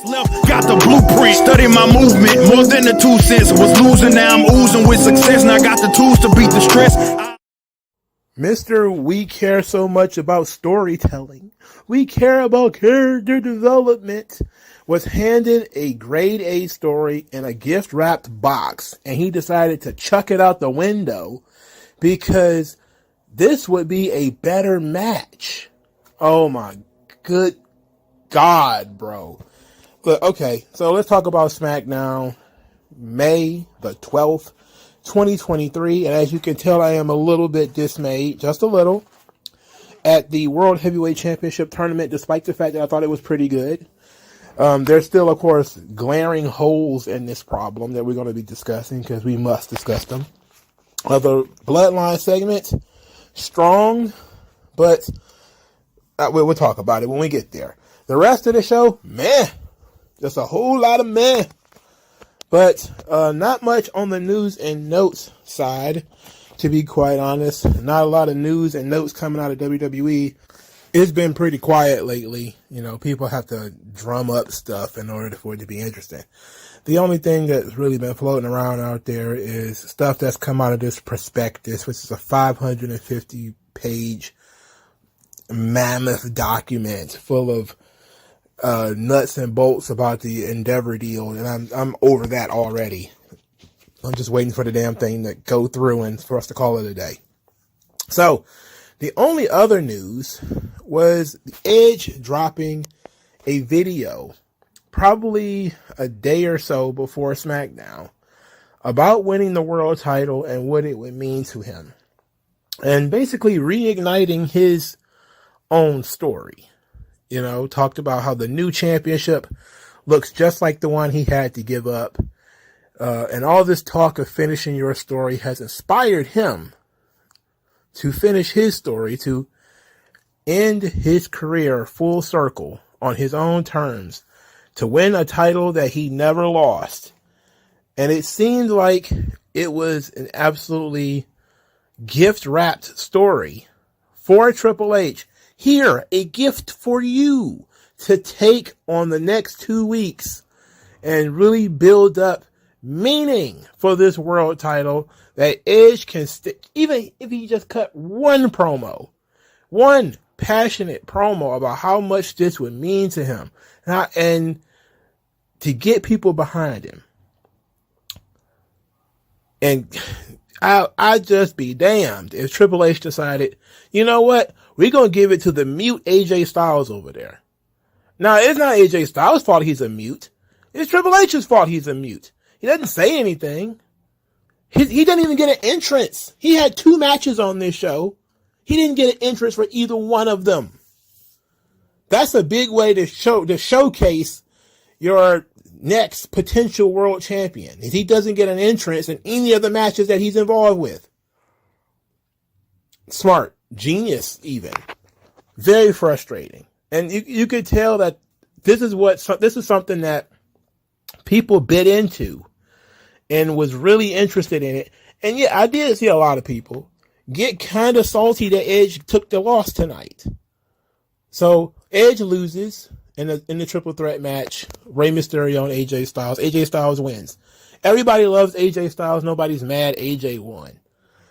Left, got the blueprint, study my movement, more than the 2 cents. Was losing, now I'm oozing with success. Now I got the tools to beat the stress. Mr. We care so much about storytelling. We care about character development. Was handed a grade A story in a gift wrapped box, and he decided to chuck it out the window because this would be a better match. Oh my good God, bro. But okay, so let's talk about SmackDown, May the 12th, 2023. And as you can tell, I am a little bit dismayed, just a little, at the World Heavyweight Championship tournament, despite the fact that I thought it was pretty good. There's still, of course, glaring holes in this problem that we're going to be discussing because we must discuss them. The Bloodline segment, strong, but we'll talk about it when we get there. The rest of the show, meh. Just a whole lot of meh. But not much on the news and notes side, to be quite honest. Not a lot of news and notes coming out of WWE. It's been pretty quiet lately. You know, people have to drum up stuff in order for it to be interesting. The only thing that's really been floating around out there is stuff that's come out of this prospectus, which is a 550-page mammoth document full of nuts and bolts about the Endeavor deal, and I'm over that already. I'm just waiting for the damn thing to go through and for us to call it a day. So, the only other news was Edge dropping a video, probably a day or so before SmackDown, about winning the world title and what it would mean to him. And basically reigniting his own story. You know, talked about how the new championship looks just like the one he had to give up. And all this talk of finishing your story has inspired him to finish his story, to end his career full circle on his own terms, to win a title that he never lost. And it seemed like it was an absolutely gift-wrapped story for Triple H. Here, a gift for you to take on the next 2 weeks and really build up meaning for this world title that Edge can even if he just cut one passionate promo about how much this would mean to him and to get people behind him. And I just be damned if Triple H decided, you know what? We're going to give it to the mute AJ Styles over there. Now, it's not AJ Styles' fault he's a mute. It's Triple H's fault he's a mute. He doesn't say anything. He doesn't even get an entrance. He had 2 matches on this show. He didn't get an entrance for either one of them. That's a big way to showcase your next potential world champion. If he doesn't get an entrance in any of the matches that he's involved with. Smart. Genius, even. Very frustrating. And you could tell that this is something that people bit into and was really interested in it. And yeah, I did see a lot of people get kind of salty that Edge took the loss tonight. So Edge loses in the triple threat match. Rey Mysterio and AJ Styles. AJ Styles wins. Everybody loves AJ Styles. Nobody's mad AJ won.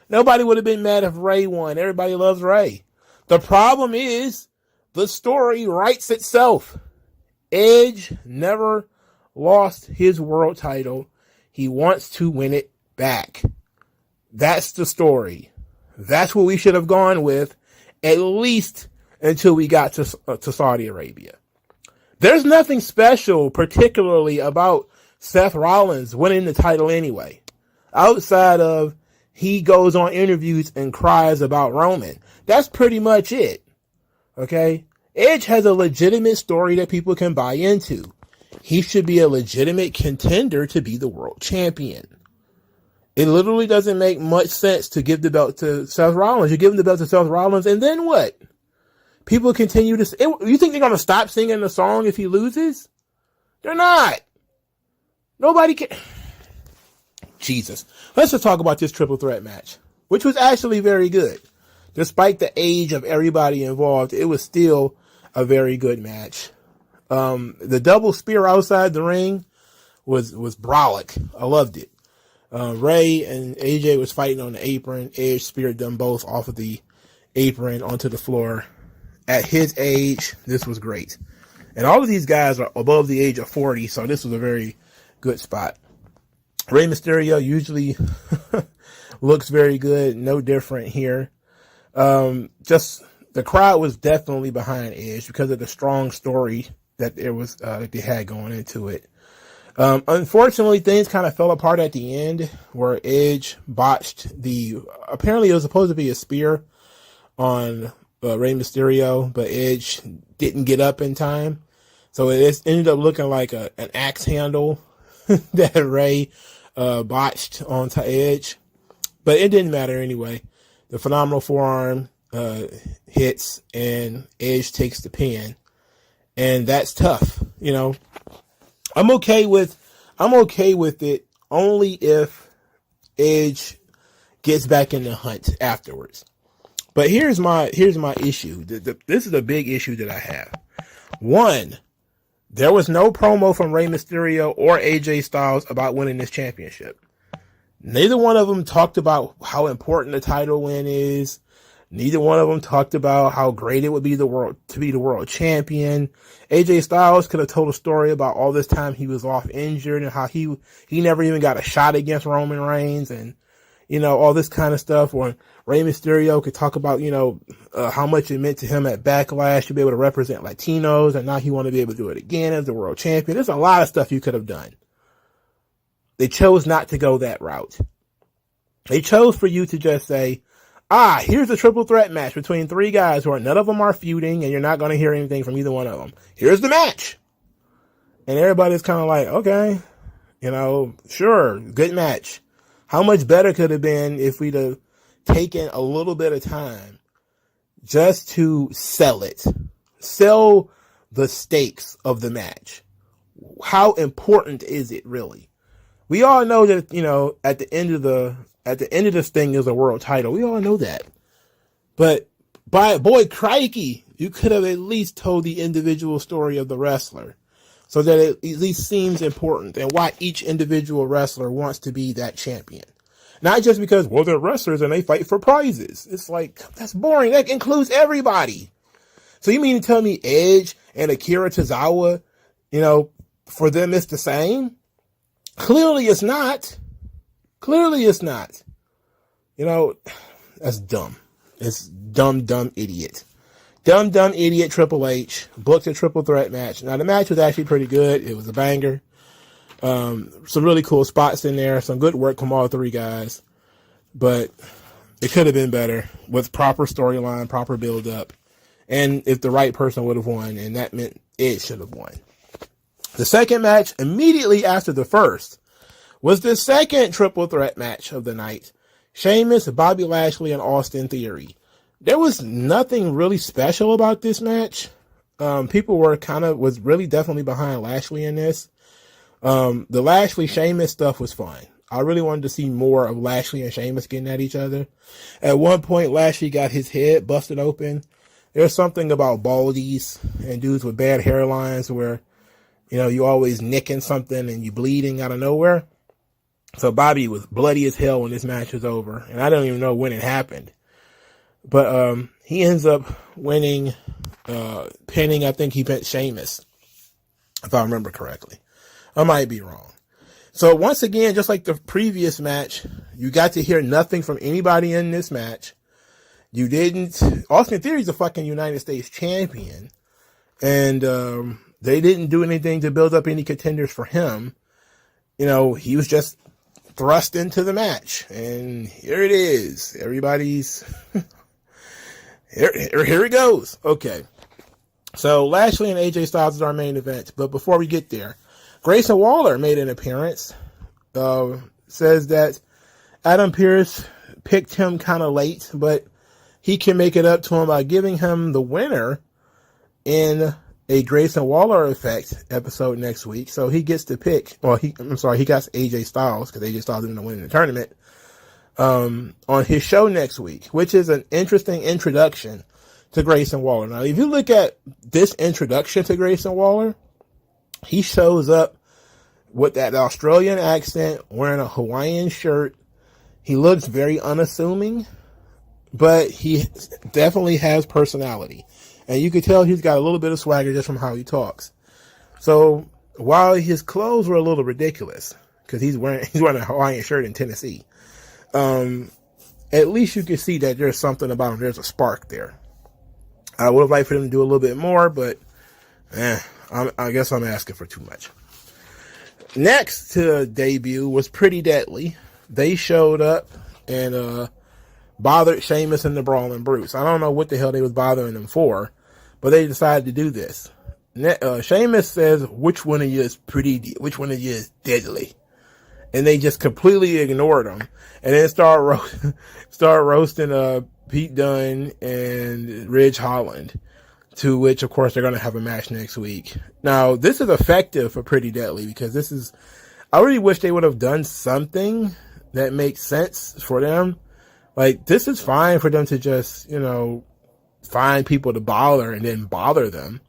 Nobody would have been mad if Rey won. Everybody loves Rey. The problem is the story writes itself. Edge never lost his world title. He wants to win it back. That's the story. That's what we should have gone with, at least until we got to Saudi Arabia. There's nothing special, particularly about Seth Rollins winning the title anyway, outside of he goes on interviews and cries about Roman. That's pretty much it. Okay? Edge has a legitimate story that people can buy into. He should be a legitimate contender to be the world champion. It literally doesn't make much sense to give the belt to Seth Rollins. You give him the belt to Seth Rollins, and then what? People continue to... You think they're going to stop singing the song if he loses? They're not. Nobody can... Jesus. Let's just talk about this triple threat match, which was actually very good. Despite the age of everybody involved, it was still a very good match. The double spear outside the ring was brolic. I loved it. Ray and AJ was fighting on the apron. Edge speared them both off of the apron onto the floor. At his age, this was great. And all of these guys are above the age of 40, so this was a very good spot. Rey Mysterio usually looks very good, no different here. Just the crowd was definitely behind Edge because of the strong story that there was that they had going into it. Unfortunately, things kind of fell apart at the end where Edge botched apparently it was supposed to be a spear on Rey Mysterio, but Edge didn't get up in time. So it ended up looking like an axe handle that Rey botched onto Edge. But it didn't matter anyway. The phenomenal forearm hits and Edge takes the pin. And that's tough, you know. I'm okay with it only if Edge gets back in the hunt afterwards. But here's my issue. This is a big issue that I have. One, there was no promo from Rey Mysterio or AJ Styles about winning this championship. Neither one of them talked about how important the title win is. Neither one of them talked about how great it would be to be the world champion. AJ Styles could have told a story about all this time he was off injured and how he never even got a shot against Roman Reigns and, you know, all this kind of stuff. Or Rey Mysterio could talk about, you know, how much it meant to him at Backlash to be able to represent Latinos, and now he wanted to be able to do it again as the world champion. There's a lot of stuff you could have done. They chose not to go that route. They chose for you to just say, here's a triple threat match between three guys who none of them are feuding, and you're not going to hear anything from either one of them. Here's the match. And everybody's kind of like, okay, you know, sure, good match. How much better could it have been if we'd have taken a little bit of time just to sell it? Sell the stakes of the match. How important is it really? We all know that, you know, at the end of this thing is a world title. We all know that. But boy, crikey, you could have at least told the individual story of the wrestler so that it at least seems important and why each individual wrestler wants to be that champion. Not just because, well, they're wrestlers and they fight for prizes. It's like, that's boring. That includes everybody. So you mean to tell me Edge and Akira Tozawa, you know, for them it's the same? Clearly it's not. Clearly it's not. You know, that's dumb. It's dumb idiot. Dumb idiot Triple H booked a triple threat match. Now the match was actually pretty good. It was a banger. Some really cool spots in there. Some good work from all three guys. But it could have been better with proper storyline, proper build up. And if the right person would have won, and that meant Edge should have won. The second match immediately after the first was the second triple threat match of the night. Sheamus, Bobby Lashley, and Austin Theory. There was nothing really special about this match. People was really definitely behind Lashley in this. The Lashley Sheamus stuff was fun. I really wanted to see more of Lashley and Sheamus getting at each other. At one point, Lashley got his head busted open. There's something about baldies and dudes with bad hairlines where, you know, you always nicking something and you bleeding out of nowhere. So Bobby was bloody as hell when this match was over. And I don't even know when it happened. But he ends up winning, pinning, I think he pinned Sheamus, if I remember correctly. I might be wrong. So once again, just like the previous match, you got to hear nothing from anybody in this match. You didn't. Austin Theory's a fucking United States champion. And they didn't do anything to build up any contenders for him. You know, he was just thrust into the match. And here it is. Everybody's... Here it goes. Okay. So Lashley and AJ Styles is our main event. But before we get there, Grayson Waller made an appearance. Says that Adam Pearce picked him kind of late, but he can make it up to him by giving him the winner in a Grayson Waller effect episode next week. So he gets to pick, he got AJ Styles because AJ Styles didn't win the tournament, on his show next week, which is an interesting introduction to Grayson Waller. Now, if you look at this introduction to Grayson Waller, he shows up with that Australian accent, wearing a Hawaiian shirt. He looks very unassuming, but he definitely has personality. And you can tell he's got a little bit of swagger just from how he talks. So while his clothes were a little ridiculous, because he's wearing a Hawaiian shirt in Tennessee, at least you can see that there's something about him. There's a spark there. I would have liked for him to do a little bit more, but I guess I'm asking for too much. Next to debut was Pretty Deadly. They showed up and bothered Sheamus and the Brawling Brutes. I don't know what the hell they was bothering them for, but they decided to do this. Sheamus says, which one of you is which one of you is deadly? And they just completely ignored him. And then start roasting Pete Dunne and Ridge Holland, to which, of course, they're going to have a match next week. Now, this is effective for Pretty Deadly, because I really wish they would have done something that makes sense for them. Like, this is fine for them to just, find people to bother and then bother them.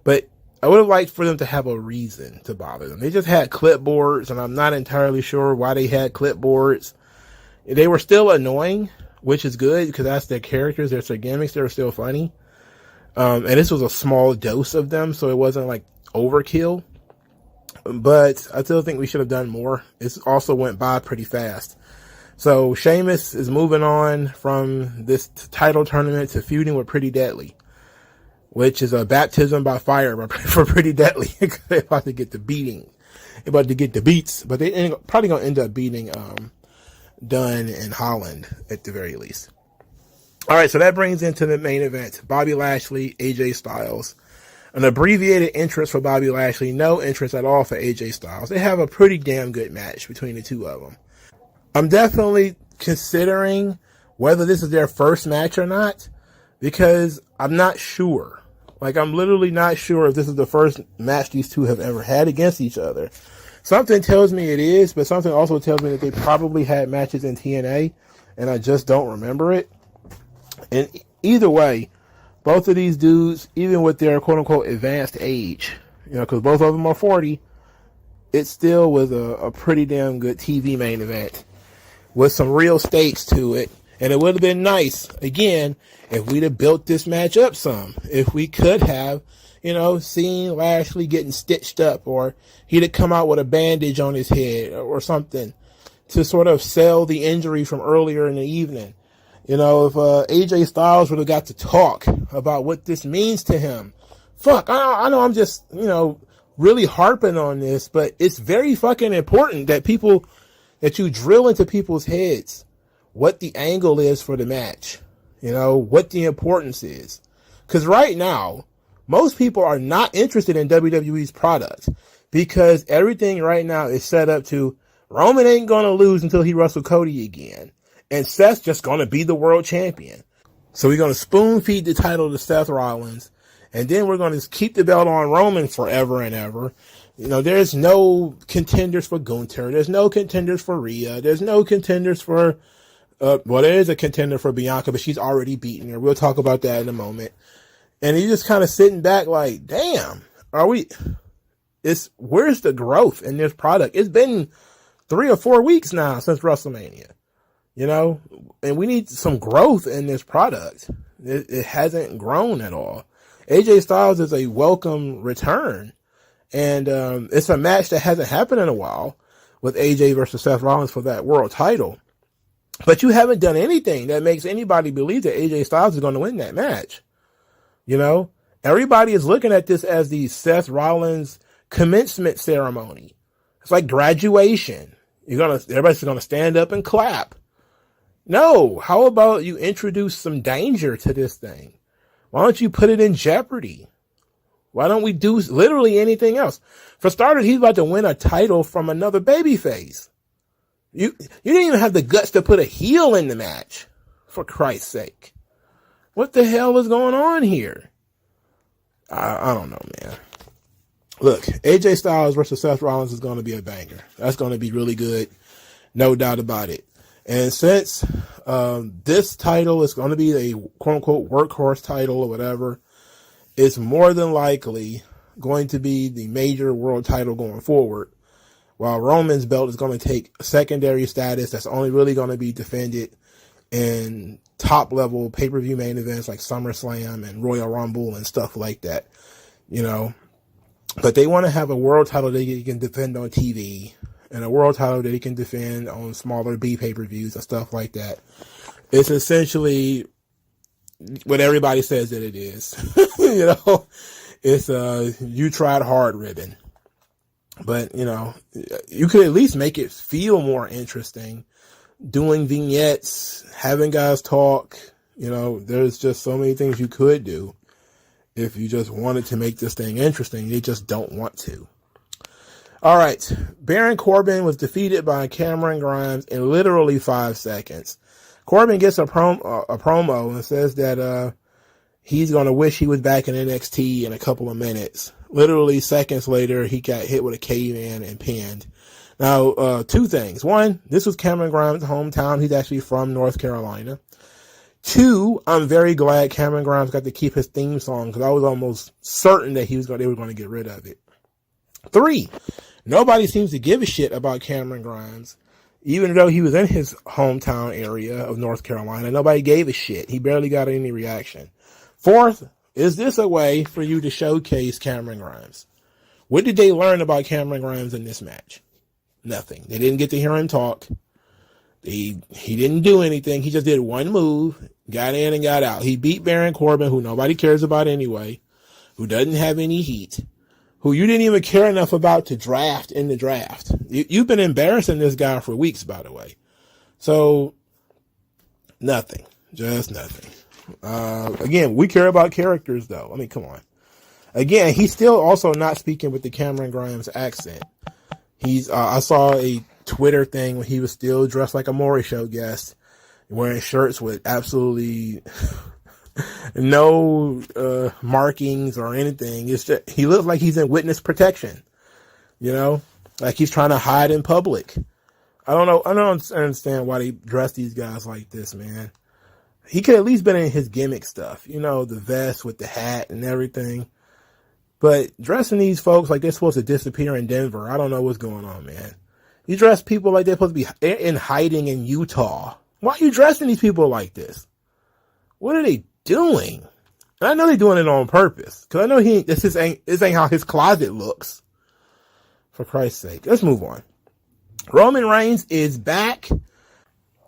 But I would have liked for them to have a reason to bother them. They just had clipboards, and I'm not entirely sure why they had clipboards. They were still annoying, which is good, because that's their characters, their gimmicks, they were still funny. And this was a small dose of them, so it wasn't like overkill. But I still think we should have done more. It also went by pretty fast. So Sheamus is moving on from this title tournament to feuding with Pretty Deadly, which is a baptism by fire for Pretty Deadly. They're about to get the beating. They're about to get the beats, but they're probably going to end up beating Dunne and Holland at the very least. All right, so that brings into the main event, Bobby Lashley, AJ Styles. An abbreviated entrance for Bobby Lashley, no entrance at all for AJ Styles. They have a pretty damn good match between the two of them. I'm definitely considering whether this is their first match or not, because I'm not sure. Like, I'm literally not sure if this is the first match these two have ever had against each other. Something tells me it is, but something also tells me that they probably had matches in TNA, and I just don't remember it. And either way, both of these dudes, even with their quote-unquote advanced age, because both of them are 40, it still was a pretty damn good TV main event with some real stakes to it. And it would have been nice, again, if we'd have built this match up some. If we could have, seen Lashley getting stitched up, or he'd have come out with a bandage on his head or something to sort of sell the injury from earlier in the evening. If AJ Styles would have got to talk about what this means to him. Fuck, I know I'm just, really harping on this, but it's very fucking important that you drill into people's heads what the angle is for the match. What the importance is. Because right now, most people are not interested in WWE's product, because everything right now is set up to Roman ain't going to lose until he wrestles Cody again. And Seth's just going to be the world champion. So we're going to spoon feed the title to Seth Rollins. And then we're going to keep the belt on Roman forever and ever. There's no contenders for Gunther. There's no contenders for Rhea. There's no contenders for, there is a contender for Bianca, but she's already beaten her. We'll talk about that in a moment. And you're just kind of sitting back like, damn, where's the growth in this product? It's been 3 or 4 weeks now since WrestleMania. And we need some growth in this product. It hasn't grown at all. AJ Styles is a welcome return. And it's a match that hasn't happened in a while with AJ versus Seth Rollins for that world title. But you haven't done anything that makes anybody believe that AJ Styles is going to win that match. Everybody is looking at this as the Seth Rollins commencement ceremony. It's like graduation. Everybody's going to stand up and clap. No, how about you introduce some danger to this thing? Why don't you put it in jeopardy? Why don't we do literally anything else? For starters, he's about to win a title from another babyface. You didn't even have the guts to put a heel in the match, for Christ's sake. What the hell is going on here? I don't know, man. Look, AJ Styles versus Seth Rollins is going to be a banger. That's going to be really good. No doubt about it. And since this title is going to be a quote-unquote workhorse title or whatever, it's more than likely going to be the major world title going forward, while Roman's belt is going to take secondary status that's only really going to be defended in top-level pay-per-view main events like SummerSlam and Royal Rumble and stuff like that, you know. But they want to have a world title that you can defend on TV, and a world title that he can defend on smaller B pay-per-views and stuff like that. It's essentially what everybody says that it is. You know, it's you tried hard ribbon. But, you know, you could at least make it feel more interesting. Doing vignettes, having guys talk, you know, there's just so many things you could do if you just wanted to make this thing interesting. You just don't want to. All right, Baron Corbin was defeated by Cameron Grimes in literally 5 seconds. Corbin gets a promo and says that he's going to wish he was back in NXT in a couple of minutes. Literally seconds later, he got hit with a cave-in and pinned. Now, 2 things. 1, this was Cameron Grimes' hometown. He's actually from North Carolina. 2, I'm very glad Cameron Grimes got to keep his theme song because I was almost certain that they were going to get rid of it. 3, nobody seems to give a shit about Cameron Grimes. Even though he was in his hometown area of North Carolina, nobody gave a shit. He barely got any reaction. 4th, is this a way for you to showcase Cameron Grimes? What did they learn about Cameron Grimes in this match? Nothing. They didn't get to hear him talk. He didn't do anything. He just did one move, got in and got out. He beat Baron Corbin, who nobody cares about anyway, who doesn't have any heat, who you didn't even care enough about to draft in the draft. You've been embarrassing this guy for weeks, by the way. So, nothing. Just nothing. Again, we care about characters, though. I mean, come on. Again, he's still also not speaking with the Cameron Grimes accent. I saw a Twitter thing when he was still dressed like a Maury Show guest, wearing shirts with absolutely no markings or anything. It's just, he looks like he's in witness protection, you know, like he's trying to hide in public. I don't understand why they dress these guys like this, man. He could at least been in his gimmick stuff, you know, the vest with the hat and everything. But dressing these folks like they're supposed to disappear in Denver, I don't know what's going on, man. You dress people like they're supposed to be in hiding in Utah. Why are you dressing these people like this? What are they doing? And I know they're doing it on purpose, because I know this ain't how his closet looks. For Christ's sake, let's move on. Roman Reigns is back,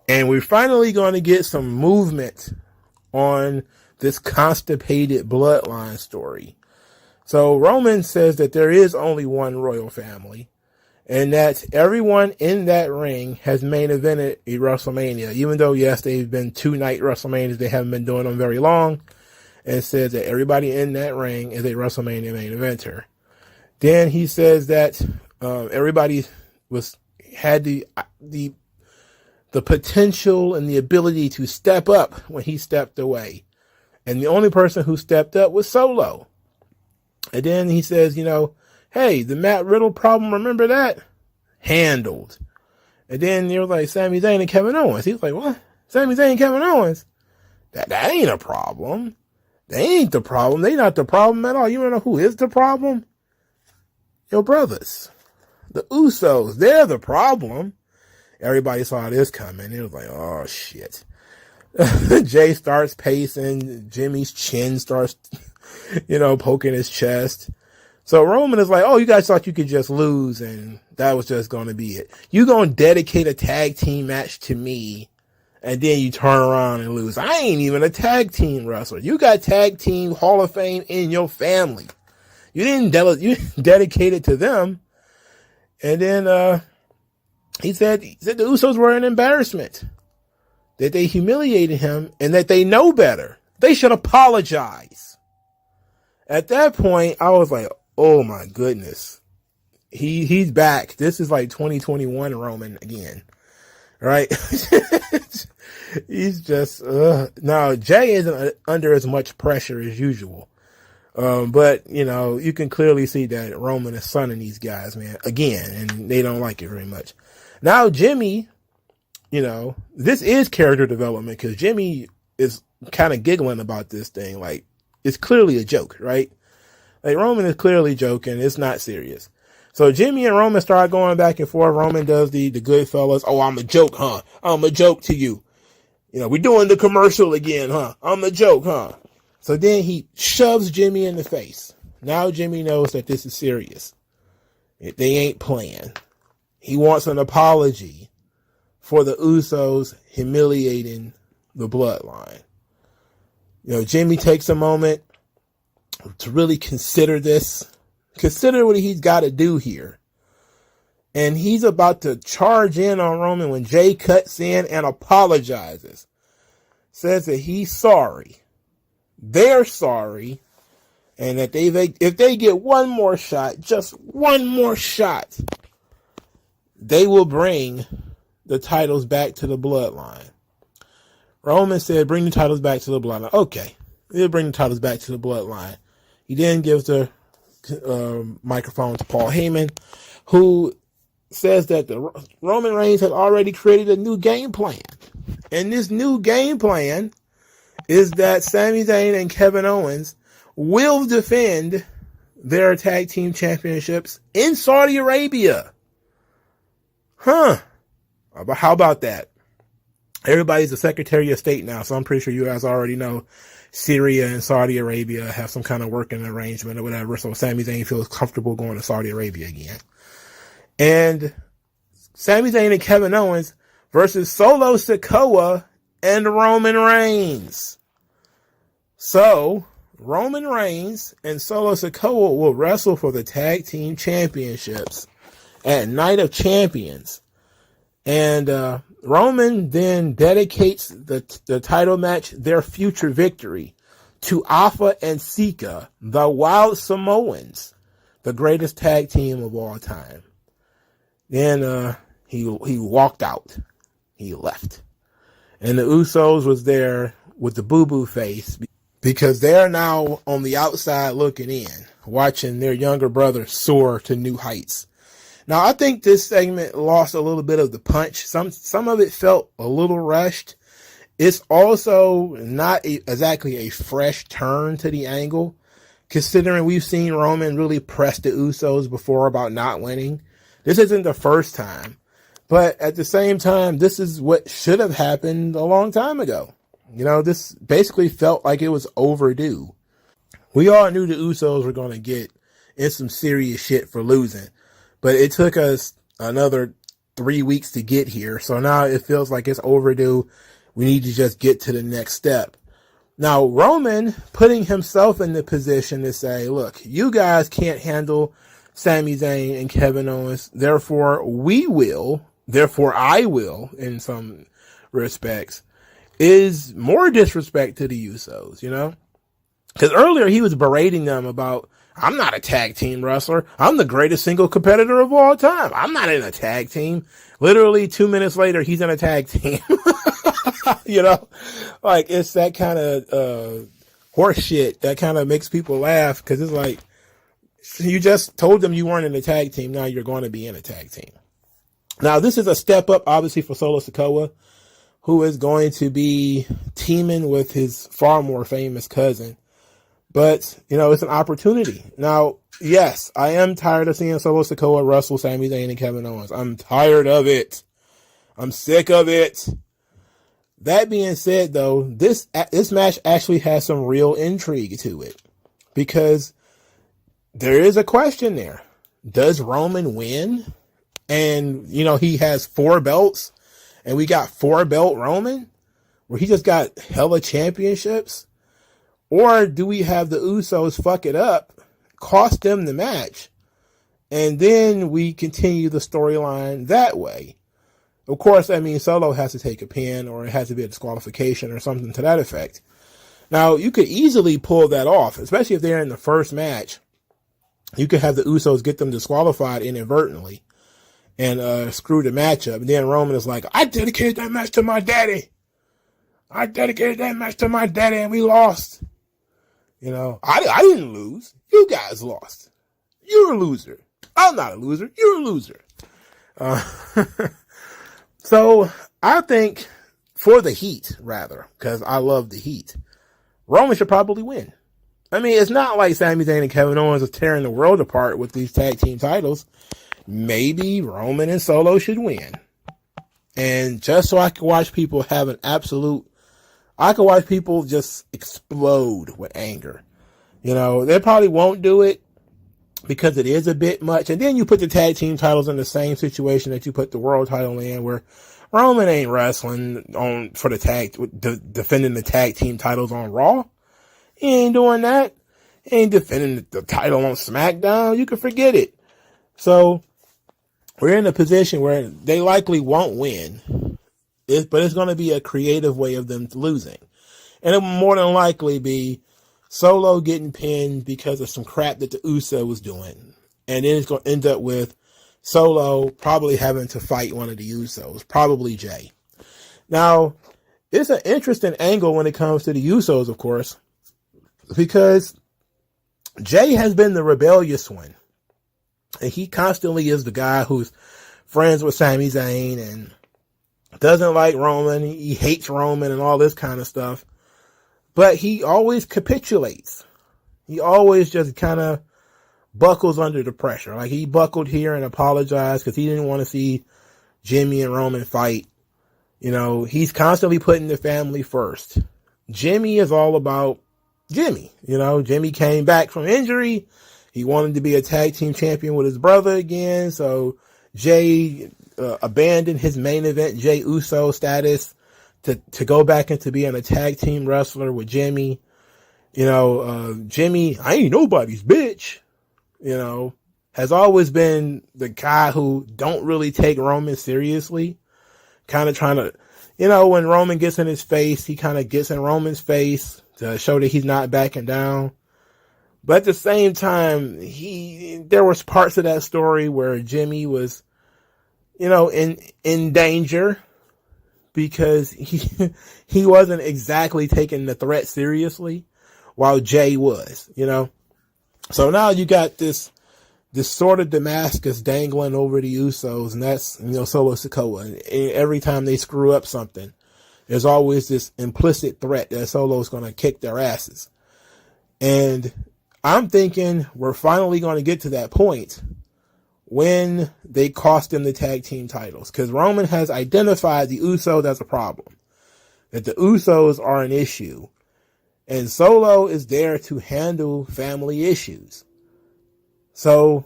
and we're finally going to get some movement on this constipated Bloodline story. So Roman says that there is only one royal family, and that everyone in that ring has main evented a WrestleMania, even though, yes, they've been 2-night WrestleManias, they haven't been doing them very long, and says that everybody in that ring is a WrestleMania main eventer. Then he says that everybody had the potential and the ability to step up when he stepped away, and the only person who stepped up was Solo. And then he says, you know, hey, the Matt Riddle problem, remember that? Handled. And then they were like, Sami Zayn and Kevin Owens. He was like, what? Sami Zayn and Kevin Owens? That ain't a problem. They ain't the problem. They not the problem at all. You wanna know who is the problem? Your brothers. The Usos. They're the problem. Everybody saw this coming. It was like, oh, shit. Jay starts pacing. Jimmy's chin starts, poking his chest. So Roman is like, oh, you guys thought you could just lose and that was just going to be it. You going to dedicate a tag team match to me and then you turn around and lose. I ain't even a tag team wrestler. You got tag team Hall of Fame in your family. You didn't dedicate it to them. And then he said the Usos were an embarrassment, that they humiliated him and that they know better. They should apologize. At that point, I was like, oh my goodness. He's back. This is like 2021 Roman again. Right? He's just, now Jay isn't under as much pressure as usual. But, you can clearly see that Roman is sunning these guys, man, again, and they don't like it very much. Now Jimmy this is character development because Jimmy is kind of giggling about this thing. Like, it's clearly a joke, right? Like, Roman is clearly joking. It's not serious. So Jimmy and Roman start going back and forth. Roman does the good fellas. Oh, I'm a joke, huh? I'm a joke to you. We're doing the commercial again, huh? I'm a joke, huh? So then he shoves Jimmy in the face. Now Jimmy knows that this is serious. They ain't playing. He wants an apology for the Usos humiliating the Bloodline. Jimmy takes a moment to really consider this. Consider what he's got to do here. And he's about to charge in on Roman when Jay cuts in and apologizes. Says that he's sorry. They're sorry. And that if they get one more shot, just one more shot, they will bring the titles back to the Bloodline. Roman said, bring the titles back to the Bloodline. Okay. They'll bring the titles back to the Bloodline. He then gives the microphone to Paul Heyman, who says that the Roman Reigns had already created a new game plan. And this new game plan is that Sami Zayn and Kevin Owens will defend their tag team championships in Saudi Arabia. Huh. How about that? Everybody's a Secretary of State now, so I'm pretty sure you guys already know Syria and Saudi Arabia have some kind of working arrangement or whatever, so Sami Zayn feels comfortable going to Saudi Arabia again. And Sami Zayn and Kevin Owens versus Solo Sikoa and Roman Reigns. So, Roman Reigns and Solo Sikoa will wrestle for the tag team championships at Night of Champions. And Roman then dedicates the title match, their future victory, to Alpha and Sika, the Wild Samoans, the greatest tag team of all time. Then he walked out. He left. And the Usos was there with the boo-boo face because they're now on the outside looking in, watching their younger brother soar to new heights. Now, I think this segment lost a little bit of the punch. Some of it felt a little rushed. It's also not exactly a fresh turn to the angle, considering we've seen Roman really press the Usos before about not winning. This isn't the first time. But at the same time, this is what should have happened a long time ago. This basically felt like it was overdue. We all knew the Usos were going to get in some serious shit for losing. But it took us another 3 weeks to get here. So now it feels like it's overdue. We need to just get to the next step. Now, Roman putting himself in the position to say, look, you guys can't handle Sami Zayn and Kevin Owens. Therefore, I will, in some respects, is more disrespect to the Usos, Because earlier he was berating them about, I'm not a tag team wrestler. I'm the greatest single competitor of all time. I'm not in a tag team. Literally 2 minutes later, he's in a tag team. Like, it's that kind of horse shit that kind of makes people laugh because it's like, you just told them you weren't in a tag team. Now you're going to be in a tag team. Now, this is a step up, obviously, for Solo Sikoa, who is going to be teaming with his far more famous cousin. But, it's an opportunity. Now, yes, I am tired of seeing Solo Sikoa wrestle Sami Zayn and Kevin Owens. I'm tired of it. I'm sick of it. That being said, though, this match actually has some real intrigue to it. Because there is a question there. Does Roman win? And, he has 4 belts. And we got 4-belt Roman? Where he just got hella championships? Or do we have the Usos fuck it up, cost them the match, and then we continue the storyline that way? Of course, that means Solo has to take a pin, or it has to be a disqualification or something to that effect. Now, you could easily pull that off, especially if they're in the first match. You could have the Usos get them disqualified inadvertently and screw the match up. And then Roman is like, I dedicated that match to my daddy. And we lost. I didn't lose. You guys lost. You're a loser. I'm not a loser. You're a loser. So I think for the heat, rather, because I love the heat, Roman should probably win. I mean, it's not like Sami Zayn and Kevin Owens are tearing the world apart with these tag team titles. Maybe Roman and Solo should win. And just so I can watch people have I can watch people just explode with anger. You know, they probably won't do it because it is a bit much. And then you put the tag team titles in the same situation that you put the world title in, where Roman ain't wrestling for defending the tag team titles on Raw. He ain't doing that. He ain't defending the title on SmackDown. You can forget it. So we're in a position where they likely won't win, but it's going to be a creative way of them losing. And it will more than likely be Solo getting pinned because of some crap that the Uso was doing. And then it's going to end up with Solo probably having to fight one of the Usos, probably Jay. Now, it's an interesting angle when it comes to the Usos, of course, because Jay has been the rebellious one. And he constantly is the guy who's friends with Sami Zayn and doesn't like Roman. He hates Roman and all this kind of stuff. But he always capitulates. He always just kind of buckles under the pressure. Like he buckled here and apologized because he didn't want to see Jimmy and Roman fight. You know, he's constantly putting the family first. Jimmy is all about Jimmy. You know, Jimmy came back from injury. He wanted to be a tag team champion with his brother again. So Jay abandoned his main event Jey Uso status to go back into being a tag team wrestler with Jimmy. You know, Jimmy, I ain't nobody's bitch, you know, has always been the guy who don't really take Roman seriously. Kind of trying to, you know, when Roman gets in his face, he kind of gets in Roman's face to show that he's not backing down. But at the same time, there was parts of that story where Jimmy was, you know, in danger because he wasn't exactly taking the threat seriously while Jay was, you know. So now you got this sort of Damascus dangling over the Usos, and that's, you know, Solo Sikoa. And every time they screw up something, there's always this implicit threat that Solo's going to kick their asses. And I'm thinking we're finally going to get to that point when they cost them the tag team titles, because Roman has identified the Usos as a problem, that the Usos are an issue, and Solo is there to handle family issues. So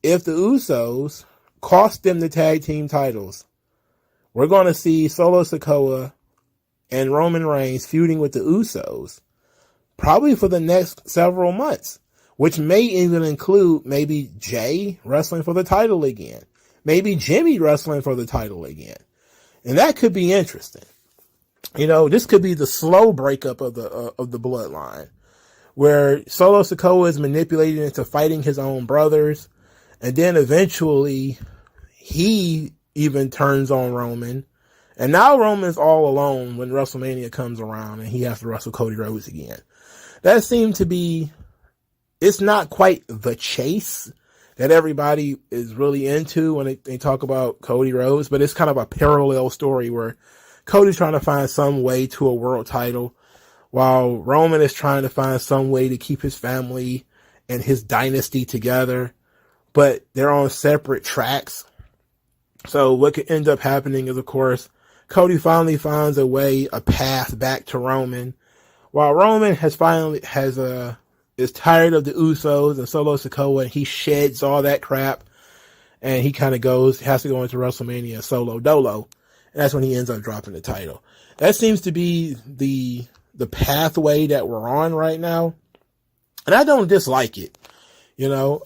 if the Usos cost them the tag team titles, we're going to see Solo Sikoa and Roman Reigns feuding with the Usos probably for the next several months, which may even include maybe Jay wrestling for the title again, maybe Jimmy wrestling for the title again. And that could be interesting. You know, this could be the slow breakup of the bloodline, where Solo Sikoa is manipulated into fighting his own brothers, and then eventually he even turns on Roman. And now Roman's all alone when WrestleMania comes around and he has to wrestle Cody Rhodes again. That seemed to be, it's not quite the chase that everybody is really into when they talk about Cody Rhodes, but it's kind of a parallel story where Cody's trying to find some way to a world title, while Roman is trying to find some way to keep his family and his dynasty together, but they're on separate tracks. So what could end up happening is, of course, Cody finally finds a path back to Roman, while Roman is tired of the Usos and Solo Sikoa, and he sheds all that crap, and he kind of has to go into WrestleMania solo dolo, and that's when he ends up dropping the title. That seems to be the pathway that we're on right now, and I don't dislike it. You know,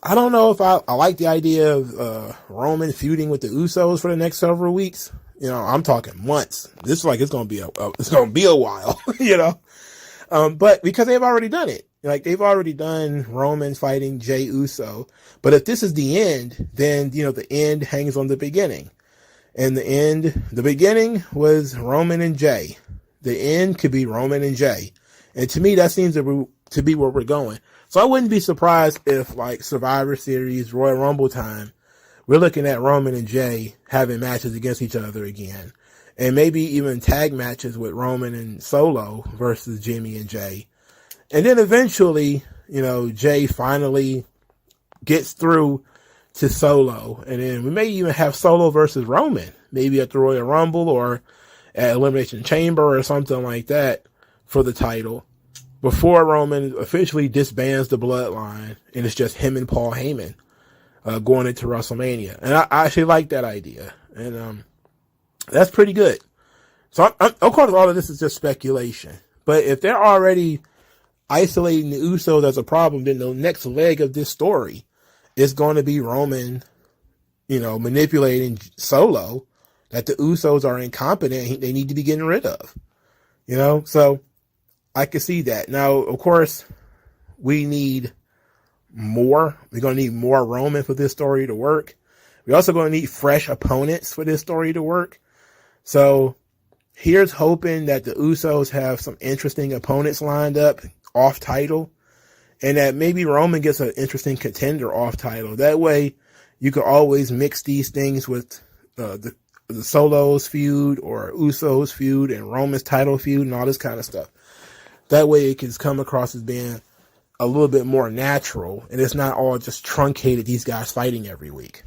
I don't know if I like the idea of Roman feuding with the Usos for the next several weeks. You know, I'm talking months. This is like it's gonna be a while. You know, but because they've already done it, like they've already done Roman fighting Jey Uso. But if this is the end, then you know the end hangs on the beginning, and the beginning was Roman and Jey. The end could be Roman and Jey, and to me that seems to be where we're going. So I wouldn't be surprised if like Survivor Series, Royal Rumble time, we're looking at Roman and Jay having matches against each other again. And maybe even tag matches with Roman and Solo versus Jimmy and Jay. And then eventually, Jay finally gets through to Solo. And then we may even have Solo versus Roman. Maybe at the Royal Rumble or at Elimination Chamber or something like that for the title. Before Roman officially disbands the Bloodline. And it's just him and Paul Heyman going into WrestleMania. And I actually like that idea. And that's pretty good. So, of course, all of this is just speculation. But if they're already isolating the Usos as a problem, then the next leg of this story is going to be Roman, manipulating Solo, that the Usos are incompetent. They need to be getting rid of. So I can see that. Now, of course, we need more. We're going to need more Roman for this story to work. We're also going to need fresh opponents for this story to work. So here's hoping that the Usos have some interesting opponents lined up off title, and that maybe Roman gets an interesting contender off title. That way you can always mix these things with the Solos feud or Usos feud and Roman's title feud and all this kind of stuff. That way it can come across as being a little bit more natural, and it's not all just truncated, these guys fighting every week.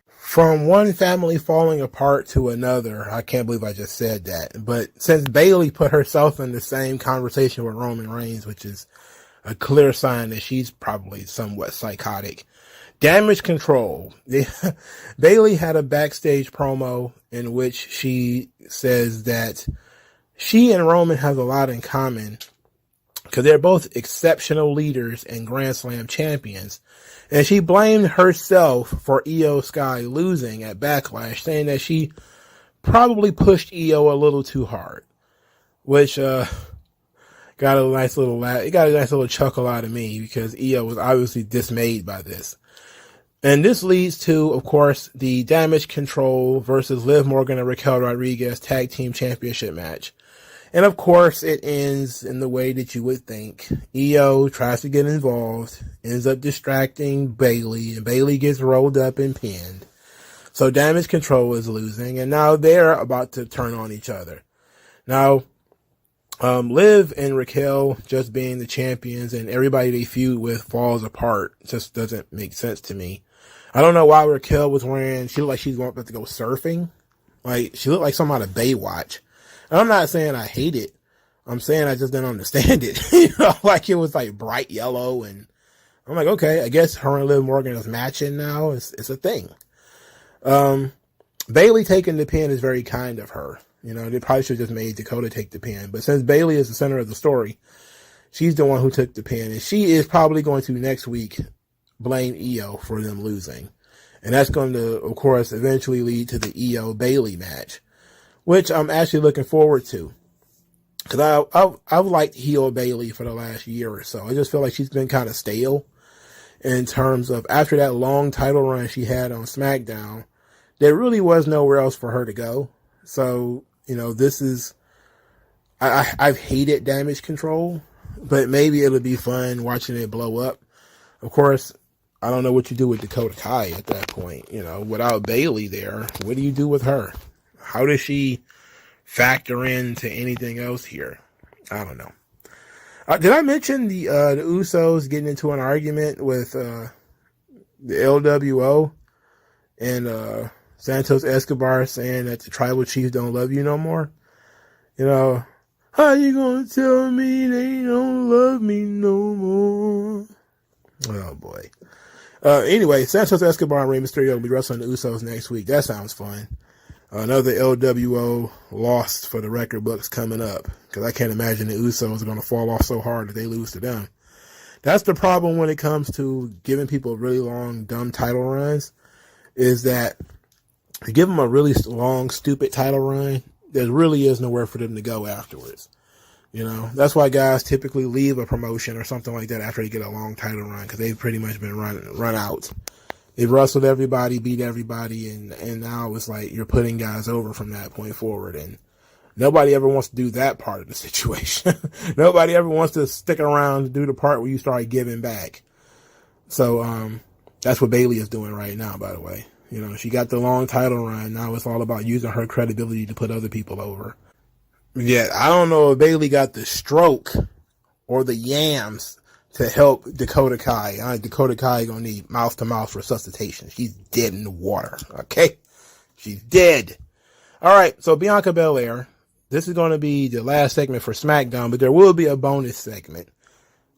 From one family falling apart to another, I can't believe I just said that. But since Bayley put herself in the same conversation with Roman Reigns, which is a clear sign that she's probably somewhat psychotic. Damage Control. Bayley had a backstage promo in which she says that she and Roman have a lot in common because they're both exceptional leaders and Grand Slam champions. And she blamed herself for Io Sky losing at Backlash, saying that she probably pushed Io a little too hard, which got a nice little laugh. It got a nice little chuckle out of me because Io was obviously dismayed by this. And this leads to, of course, the Damage Control versus Liv Morgan and Raquel Rodriguez Tag Team Championship match. And of course, it ends in the way that you would think. Io tries to get involved, ends up distracting Bayley, and Bayley gets rolled up and pinned. So Damage Control is losing, and now they're about to turn on each other. Now, Liv and Raquel just being the champions and everybody they feud with falls apart just doesn't make sense to me. I don't know why Raquel was she looked like she's about to go surfing. Like, she looked like something out of Baywatch. And I'm not saying I hate it. I'm saying I just didn't understand it. Like it was like bright yellow, and I'm like, okay, I guess her and Liv Morgan is matching now. It's a thing. Bayley taking the pin is very kind of her. They probably should have just made Dakota take the pin. But since Bayley is the center of the story, she's the one who took the pin. And she is probably going to next week blame Io for them losing. And that's going to, of course, eventually lead to the Io-Bayley match, which I'm actually looking forward to. Because I've liked heel Bayley for the last year or so. I just feel like she's been kind of stale in terms of after that long title run she had on SmackDown, there really was nowhere else for her to go. So, this is, I've hated Damage Control, but maybe it'll be fun watching it blow up. Of course, I don't know what you do with Dakota Kai at that point. Without Bayley there, what do you do with her? How does she factor into anything else here? I don't know. Did I mention the Usos getting into an argument with the LWO and Santos Escobar saying that the tribal chiefs don't love you no more? How you gonna tell me they don't love me no more? Oh boy. Anyway, Santos Escobar and Rey Mysterio will be wrestling the Usos next week. That sounds fun. Another LWO loss for the record books coming up, because I can't imagine the Usos are going to fall off so hard if they lose to them. That's the problem when it comes to giving people really long, dumb title runs, is that you give them a really long, stupid title run, there really is nowhere for them to go afterwards. That's why guys typically leave a promotion or something like that after they get a long title run, because they've pretty much been run out. They've wrestled everybody, beat everybody, and now it's like you're putting guys over from that point forward. And nobody ever wants to do that part of the situation. Nobody ever wants to stick around to do the part where you start giving back. So that's what Bayley is doing right now, by the way. You know, she got the long title run. Now it's all about using her credibility to put other people over. Yeah, I don't know if Bayley got the stroke or the yams to help Dakota Kai. Dakota Kai gonna need mouth-to-mouth resuscitation. She's dead in the water, okay? She's dead. All right, so Bianca Belair. This is going to be the last segment for SmackDown, but there will be a bonus segment.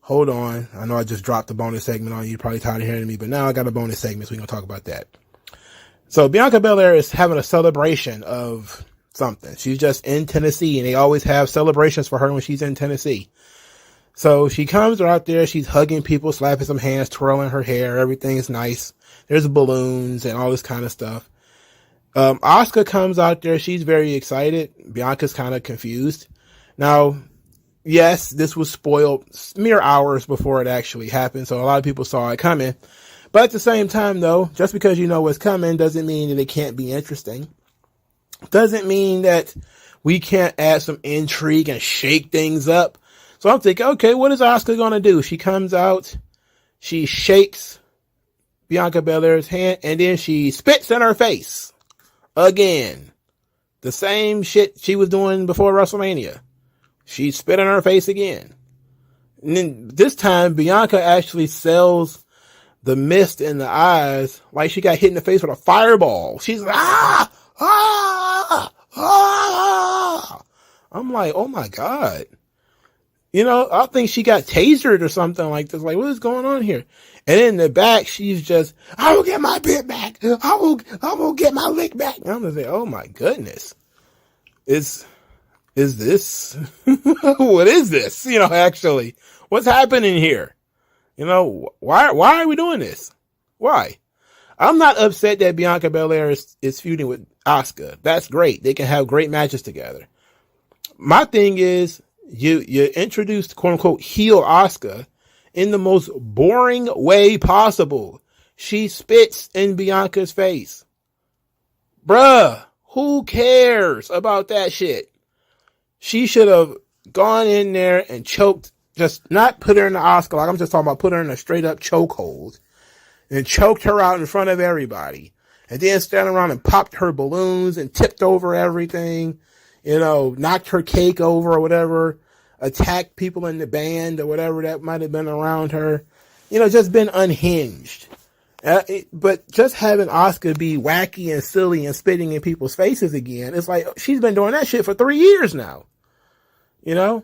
Hold on. I know I just dropped the bonus segment on you. You're probably tired of hearing me, but now I got a bonus segment, so we're going to talk about that. So Bianca Belair is having a celebration of something. She's just in Tennessee, and they always have celebrations for her when she's in Tennessee. So she comes out there. She's hugging people, slapping some hands, twirling her hair. Everything is nice. There's balloons and all this kind of stuff. Asuka comes out there. She's very excited. Bianca's kind of confused. Now, yes, this was spoiled mere hours before it actually happened, so a lot of people saw it coming. But at the same time, though, just because you know what's coming doesn't mean that it can't be interesting. Doesn't mean that we can't add some intrigue and shake things up. So I'm thinking, okay, what is Asuka going to do? She comes out, she shakes Bianca Belair's hand, and then she spits in her face. Again, the same shit she was doing before WrestleMania. She spit in her face again. And then this time, Bianca actually sells the mist in the eyes like she got hit in the face with a fireball. She's like, ah, ah, ah. I'm like, oh my God. You know, I think she got tasered or something like this. Like, what is going on here? And in the back, she's just, I will get my bit back. I will get my lick back. And I'm just like, oh my goodness. Is this, what is this? You know, actually, what's happening here? You know, why are we doing this? Why? I'm not upset that Bianca Belair is feuding with Asuka. That's great. They can have great matches together. My thing is, you introduced quote unquote heel Asuka in the most boring way possible. She spits in Bianca's face. Bruh, who cares about that shit? She should have gone in there and choked, just not put her in the Asuka, like I'm just talking about put her in a straight up chokehold and choked her out in front of everybody. And then stand around and popped her balloons and tipped over everything. You know, knocked her cake over or whatever, attacked people in the band or whatever that might have been around her. You know, just been unhinged. But just having Asuka be wacky and silly and spitting in people's faces again, it's like she's been doing that shit for 3 years now. You know?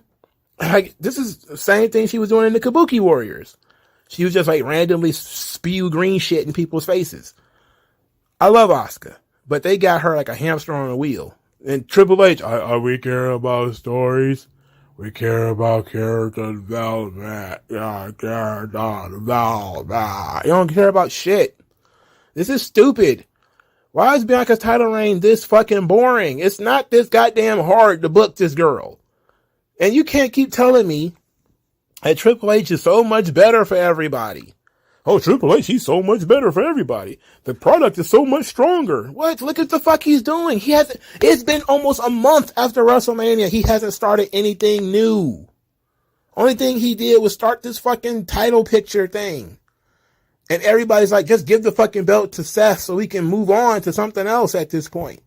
Like, this is the same thing she was doing in the Kabuki Warriors. She was just like randomly spew green shit in people's faces. I love Asuka, but they got her like a hamster on a wheel. And Triple H, we care about stories. We care about character development. You don't care about shit. This is stupid. Why is Bianca's title reign this fucking boring? It's not this goddamn hard to book this girl. And you can't keep telling me that Triple H is so much better for everybody. Oh, Triple H, he's so much better for everybody. The product is so much stronger. What? Look at the fuck he's doing. It's been almost a month after WrestleMania. He hasn't started anything new. Only thing he did was start this fucking title picture thing. And everybody's like, just give the fucking belt to Seth so we can move on to something else at this point.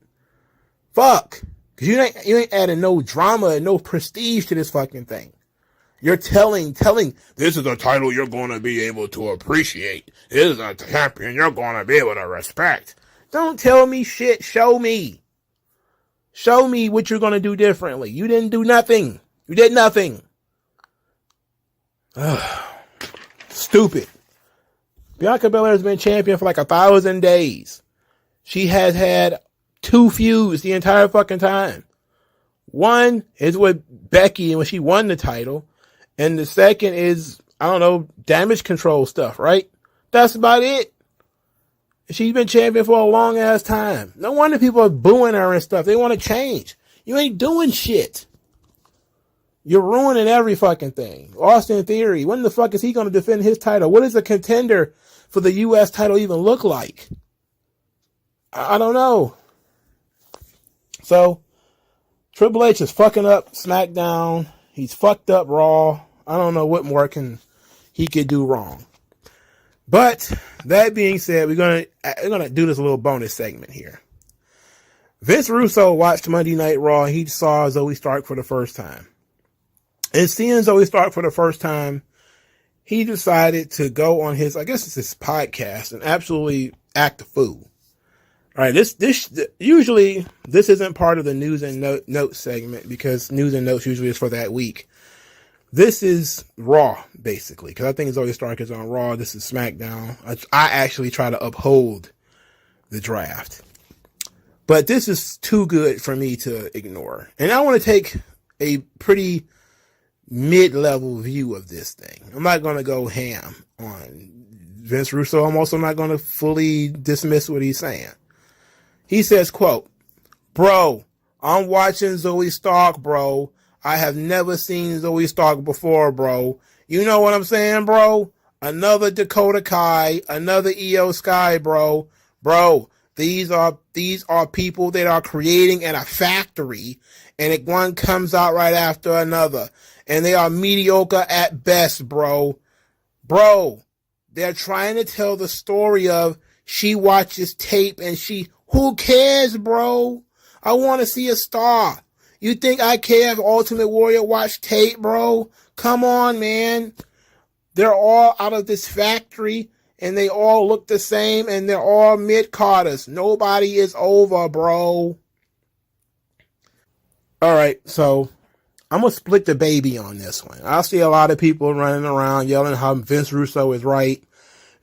Fuck. Cause you ain't adding no drama and no prestige to this fucking thing. You're telling, this is a title you're going to be able to appreciate. This is a champion you're going to be able to respect. Don't tell me shit. Show me. Show me what you're going to do differently. You didn't do nothing. You did nothing. Stupid. Bianca Belair has been champion for like 1,000 days. She has had 2 feuds the entire fucking time. One is with Becky when she won the title. And the second is, I don't know, damage control stuff, right? That's about it. She's been champion for a long ass time. No wonder people are booing her and stuff. They want to change. You ain't doing shit. You're ruining every fucking thing. Austin Theory, when the fuck is he going to defend his title? What does a contender for the U.S. title even look like? I don't know. So, Triple H is fucking up SmackDown. He's fucked up Raw. I don't know what more he could do wrong. But that being said, we're gonna do this little bonus segment here. Vince Russo watched Monday Night Raw. He saw Zoe Stark for the first time. And seeing Zoe Stark for the first time, he decided to go on his, I guess it's his podcast, and absolutely act a fool. All right, this usually this isn't part of the news and notes segment because news and notes usually is for that week. This is Raw, basically, because I think Zoe Stark is on Raw. This is SmackDown. I actually try to uphold the draft. But this is too good for me to ignore. And I want to take a pretty mid-level view of this thing. I'm not going to go ham on Vince Russo. I'm also not going to fully dismiss what he's saying. He says, quote, "Bro, I'm watching Zoe Stark, bro. I have never seen Zoe Stark before, bro. You know what I'm saying, bro? Another Dakota Kai, another Io Sky, bro. Bro, these are people that are creating in a factory, and one comes out right after another, and they are mediocre at best, bro. Bro, they're trying to tell the story of she watches tape and who cares, bro? I want to see a star. You think I care if Ultimate Warrior watch tape, bro? Come on, man. They're all out of this factory, and they all look the same, and they're all mid-carders. Nobody is over, bro." All right, so I'm going to split the baby on this one. I see a lot of people running around yelling how Vince Russo is right.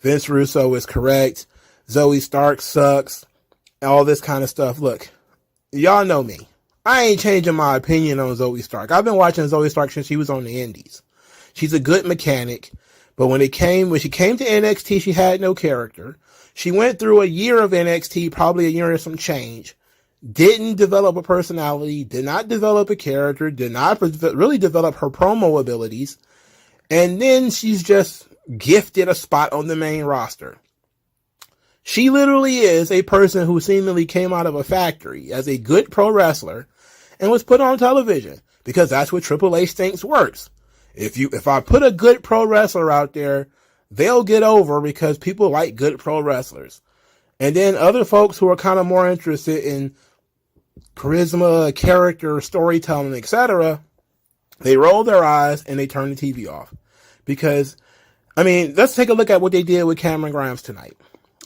Vince Russo is correct. Zoe Stark sucks. All this kind of stuff. Look, y'all know me. I ain't changing my opinion on Zoe Stark. I've been watching Zoe Stark since she was on the Indies. She's a good mechanic, but when she came to NXT, she had no character. She went through a year of NXT, probably a year and some change. Didn't develop a personality, did not develop a character, did not really develop her promo abilities, and then she's just gifted a spot on the main roster. She literally is a person who seemingly came out of a factory as a good pro wrestler and was put on television because that's what Triple H thinks works. If I put a good pro wrestler out there, they'll get over because people like good pro wrestlers. And then other folks who are kind of more interested in charisma, character, storytelling, etc., they roll their eyes and they turn the TV off. Because, I mean, let's take a look at what they did with Cameron Grimes tonight.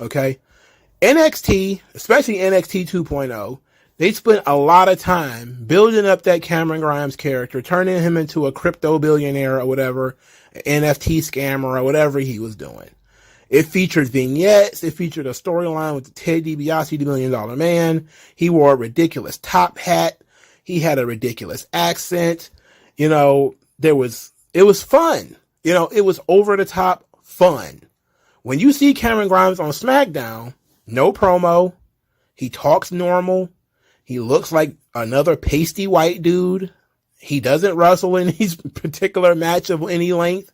Okay? NXT, especially NXT 2.0, they spent a lot of time building up that Cameron Grimes character, turning him into a crypto billionaire or whatever, an NFT scammer or whatever he was doing. It featured vignettes. It featured a storyline with Ted DiBiase, the $1 Million Man. He wore a ridiculous top hat. He had a ridiculous accent. You know, it was fun. You know, it was over the top fun. When you see Cameron Grimes on SmackDown, no promo. He talks normal. He looks like another pasty white dude. He doesn't wrestle in his particular match of any length.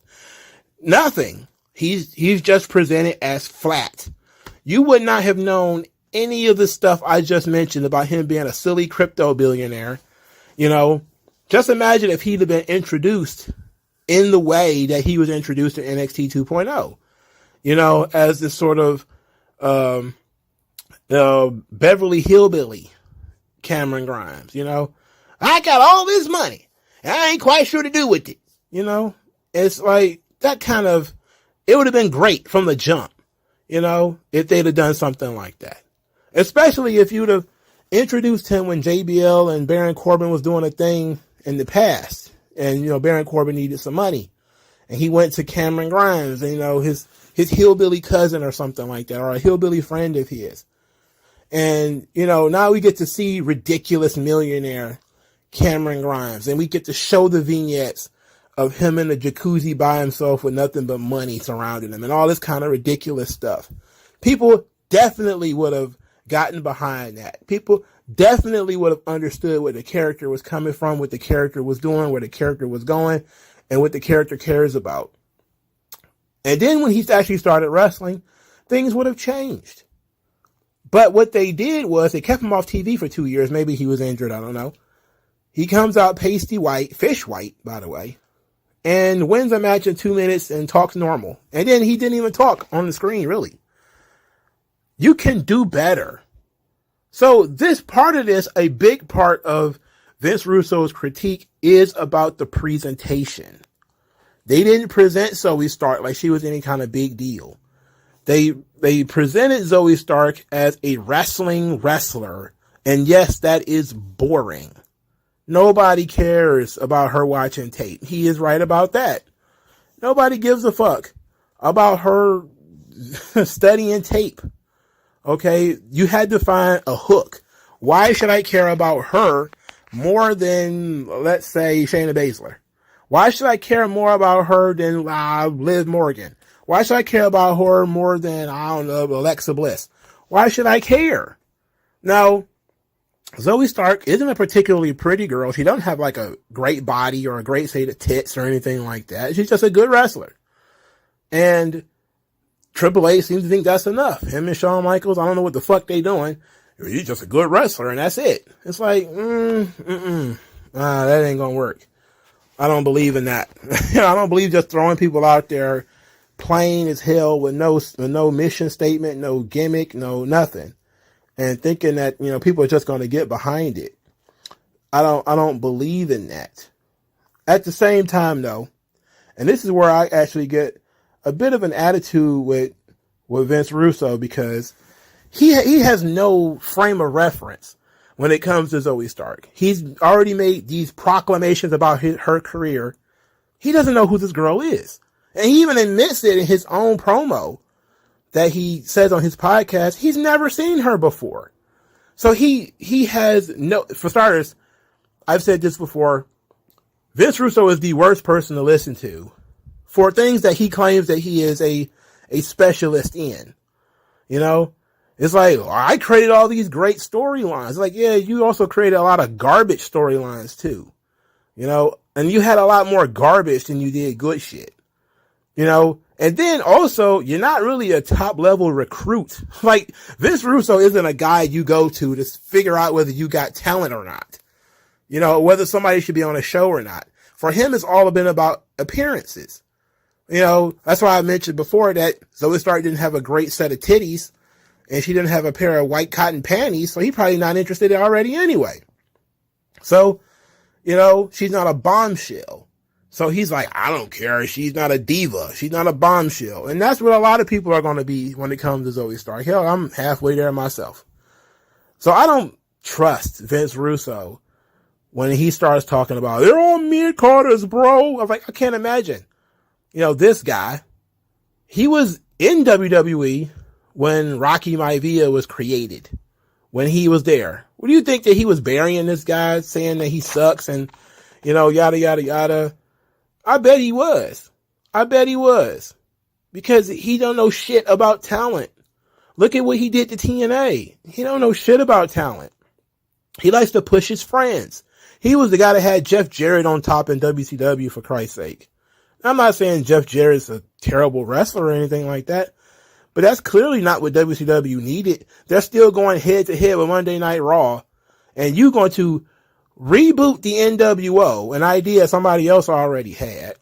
Nothing. He's just presented as flat. You would not have known any of the stuff I just mentioned about him being a silly crypto billionaire. You know, just imagine if he'd have been introduced in the way that he was introduced in NXT 2.0. You know, as this sort of Beverly Hillbilly Cameron Grimes. You know, I got all this money and I ain't quite sure to do with it. You know, it's like that kind of, it would have been great from the jump, you know, if they'd have done something like that. Especially if you'd have introduced him when JBL and Baron Corbin was doing a thing in the past. And, you know, Baron Corbin needed some money. And he went to Cameron Grimes, and, you know, his hillbilly cousin or something like that, or a hillbilly friend of his. And, you know, now we get to see ridiculous millionaire Cameron Grimes. And we get to show the vignettes of him in the jacuzzi by himself with nothing but money surrounding him and all this kind of ridiculous stuff. People definitely would have gotten behind that. People definitely would have understood where the character was coming from, what the character was doing, where the character was going, and what the character cares about. And then when he actually started wrestling, things would have changed. But what they did was they kept him off TV for 2 years. Maybe he was injured, I don't know. He comes out pasty white, fish white, by the way. and wins a match in 2 minutes and talks normal. And then he didn't even talk on the screen, really. You can do better. So this part of this, a big part of Vince Russo's critique is about the presentation. They didn't present Zoe Stark like she was any kind of big deal. They presented Zoe Stark as a wrestling wrestler. And yes, that is boring. Nobody cares about her watching tape. He is right about that. Nobody gives a fuck about her studying tape. Okay, you had to find a hook. Why should I care about her more than, let's say, Shayna Baszler? Why should I care more about her than Liv Morgan? Why should I care about her more than, I don't know, Alexa Bliss? Why should I care? Now, Zoe Stark isn't a particularly pretty girl. She doesn't have like a great body or a great set of tits or anything like that. She's just a good wrestler. And Triple H seems to think that's enough. Him and Shawn Michaels, I don't know what the fuck they doing. He's just a good wrestler and that's it. It's like, that ain't gonna work. I don't believe in that. I don't believe just throwing people out there plain as hell with no mission statement, no gimmick, no nothing. And thinking that, people are just going to get behind it. I don't believe in that. At the same time, though, and this is where I actually get a bit of an attitude with Vince Russo, because he has no frame of reference when it comes to Zoe Stark. He's already made these proclamations about her career. He doesn't know who this girl is. And he even admits it in his own promo that he says on his podcast, he's never seen her before. So he has no, for starters, I've said this before, Vince Russo is the worst person to listen to for things that he claims that he is a specialist in. It's like, I created all these great storylines. Like, yeah, you also created a lot of garbage storylines too. And you had a lot more garbage than you did good shit. And then also, you're not really a top level recruit. Like, Vince Russo isn't a guy you go to figure out whether you got talent or not. Whether somebody should be on a show or not. For him, it's all been about appearances. That's why I mentioned before that Zoe Stark didn't have a great set of titties and she didn't have a pair of white cotton panties. So he's probably not interested already anyway. So, she's not a bombshell. So he's like, I don't care. She's not a diva. She's not a bombshell. And that's what a lot of people are going to be when it comes to Zoe Stark. Hell, I'm halfway there myself. So I don't trust Vince Russo when he starts talking about, they're all mid-carders, bro. I'm like, I can't imagine. This guy, he was in WWE when Rocky Maivia was created, when he was there. What do you think that he was burying this guy, saying that he sucks and, yada, yada, yada? I bet he was. Because he don't know shit about talent. Look at what he did to TNA. He don't know shit about talent. He likes to push his friends. He was the guy that had Jeff Jarrett on top in WCW, for Christ's sake. I'm not saying Jeff Jarrett's a terrible wrestler or anything like that, but that's clearly not what WCW needed. They're still going head to head with Monday Night Raw, and you're going to reboot the NWO, an idea somebody else already had,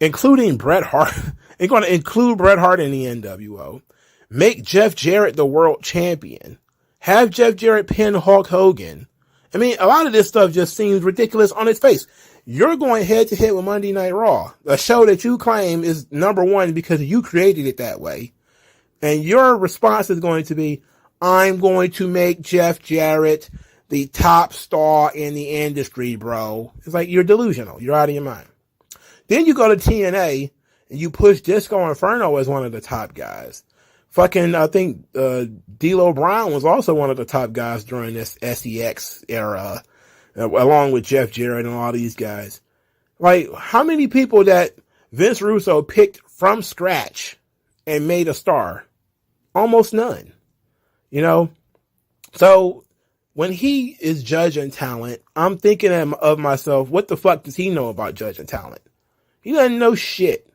including Bret Hart. It's going to include Bret Hart in the NWO. Make Jeff Jarrett the world champion. Have Jeff Jarrett pin Hulk Hogan. I mean, a lot of this stuff just seems ridiculous on its face. You're going head to head with Monday Night Raw, a show that you claim is number one because you created it that way. And your response is going to be, I'm going to make Jeff Jarrett the top star in the industry, bro. It's like, you're delusional. You're out of your mind. Then you go to TNA and you push Disco Inferno as one of the top guys. Fucking, I think, D'Lo Brown was also one of the top guys during this SEX era, along with Jeff Jarrett and all these guys. Like, how many people that Vince Russo picked from scratch and made a star? Almost none. So when he is judging talent, I'm thinking of myself, what the fuck does he know about judging talent? He doesn't know shit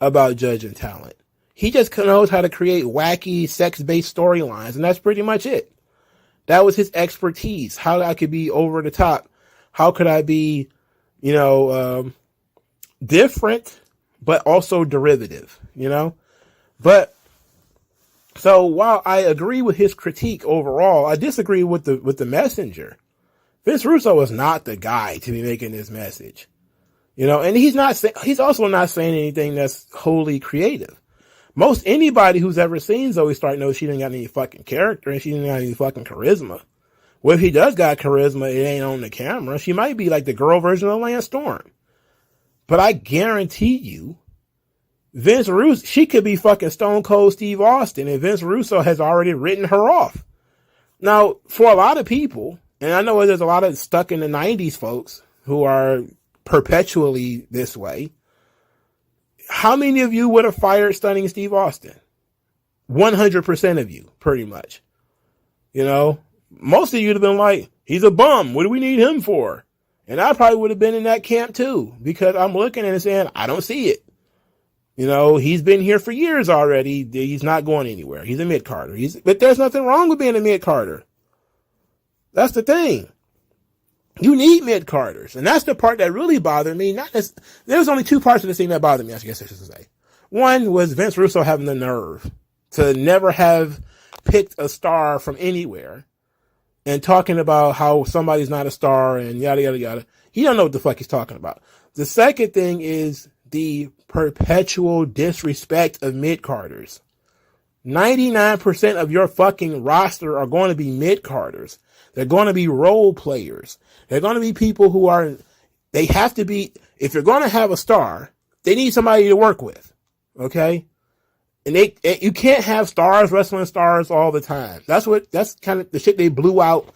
about judging talent. He just knows how to create wacky, sex-based storylines, and that's pretty much it. That was his expertise. How I could be over the top. How could I be, different, but also derivative, But so while I agree with his critique overall, I disagree with the messenger. Vince Russo is not the guy to be making this message, and he's also not saying anything that's wholly creative. Most anybody who's ever seen Zoe Stark knows she didn't got any fucking character and she didn't got any fucking charisma. Well, if he does got charisma, it ain't on the camera. She might be like the girl version of Lance Storm. But I guarantee you, Vince Russo, she could be fucking Stone Cold Steve Austin, and Vince Russo has already written her off. Now, for a lot of people, and I know there's a lot of stuck in the 90s folks who are perpetually this way, how many of you would have fired Stunning Steve Austin? 100% of you, pretty much. Most of you would have been like, he's a bum. What do we need him for? And I probably would have been in that camp too, because I'm looking at it and saying, I don't see it. He's been here for years already. He's not going anywhere. He's a mid-carder. But there's nothing wrong with being a mid-carder. That's the thing. You need mid-carders. And that's the part that really bothered me. There was only two parts of this thing that bothered me, I guess I should say. One was Vince Russo having the nerve to never have picked a star from anywhere and talking about how somebody's not a star and yada, yada, yada. He don't know what the fuck he's talking about. The second thing is the perpetual disrespect of mid-carders. 99% of your fucking roster are going to be mid-carders. They're going to be role players. They're going to be people they have to be, if you're going to have a star, they need somebody to work with. Okay? And you can't have stars wrestling stars all the time. That's kind of the shit they blew out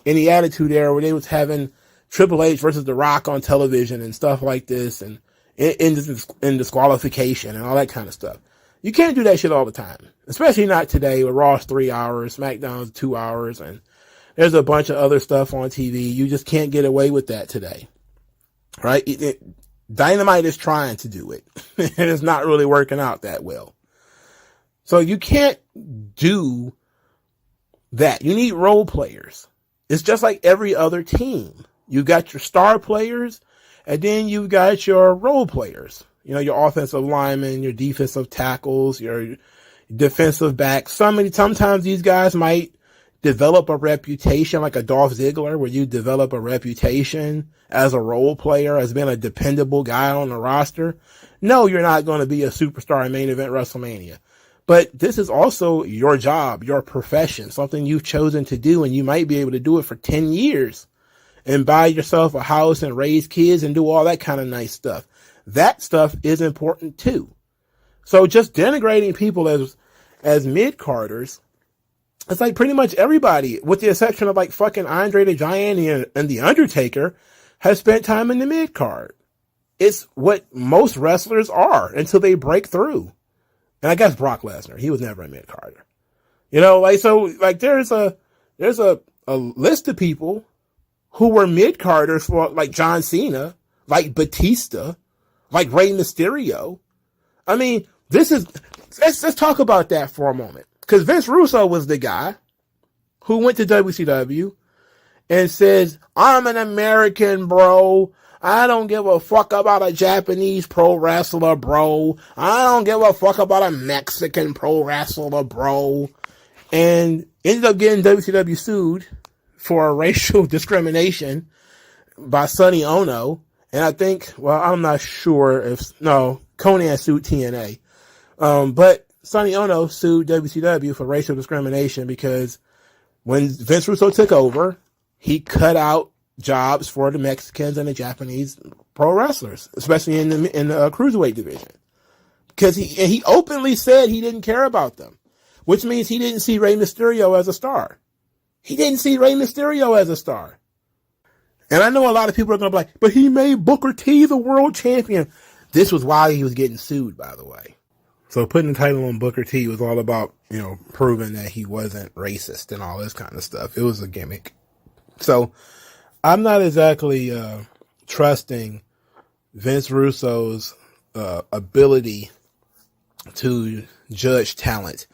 in the Attitude Era, where they was having Triple H versus The Rock on television and stuff like this, and in disqualification and all that kind of stuff. You can't do that shit all the time, especially not today with Raw's 3 hours, SmackDown's 2 hours, and there's a bunch of other stuff on TV. You just can't get away with that today, right? Dynamite is trying to do it, and it's not really working out that well. So you can't do that. You need role players. It's just like every other team. You got your star players, and then you've got your role players. Your offensive linemen, your defensive tackles, your defensive backs. Sometimes these guys might develop a reputation like a Dolph Ziggler, where you develop a reputation as a role player, as being a dependable guy on the roster. No, you're not going to be a superstar in main event WrestleMania. But this is also your job, your profession, something you've chosen to do, and you might be able to do it for 10 years and buy yourself a house and raise kids and do all that kind of nice stuff. That stuff is important too. So just denigrating people as mid-carders, it's like pretty much everybody, with the exception of like fucking Andre the Giant and The Undertaker, has spent time in the mid-card. It's what most wrestlers are until they break through. And I guess Brock Lesnar, he was never a mid-carder. There's a list of people who were mid-carders for like John Cena, like Batista, like Rey Mysterio. I mean, let's talk about that for a moment. Because Vince Russo was the guy who went to WCW and says, I'm an American, bro. I don't give a fuck about a Japanese pro wrestler, bro. I don't give a fuck about a Mexican pro wrestler, bro. And ended up getting WCW sued for racial discrimination by Sonny Ono. And I think, I'm not sure Conan sued TNA. But Sonny Ono sued WCW for racial discrimination because when Vince Russo took over, he cut out jobs for the Mexicans and the Japanese pro wrestlers, especially in the cruiserweight division, because he openly said he didn't care about them, which means he didn't see Rey Mysterio as a star. He didn't see Rey Mysterio as a star. And I know a lot of people are going to be like, but he made Booker T the world champion. This was why he was getting sued, by the way. So putting the title on Booker T was all about, proving that he wasn't racist and all this kind of stuff. It was a gimmick. So I'm not exactly trusting Vince Russo's ability to judge talent.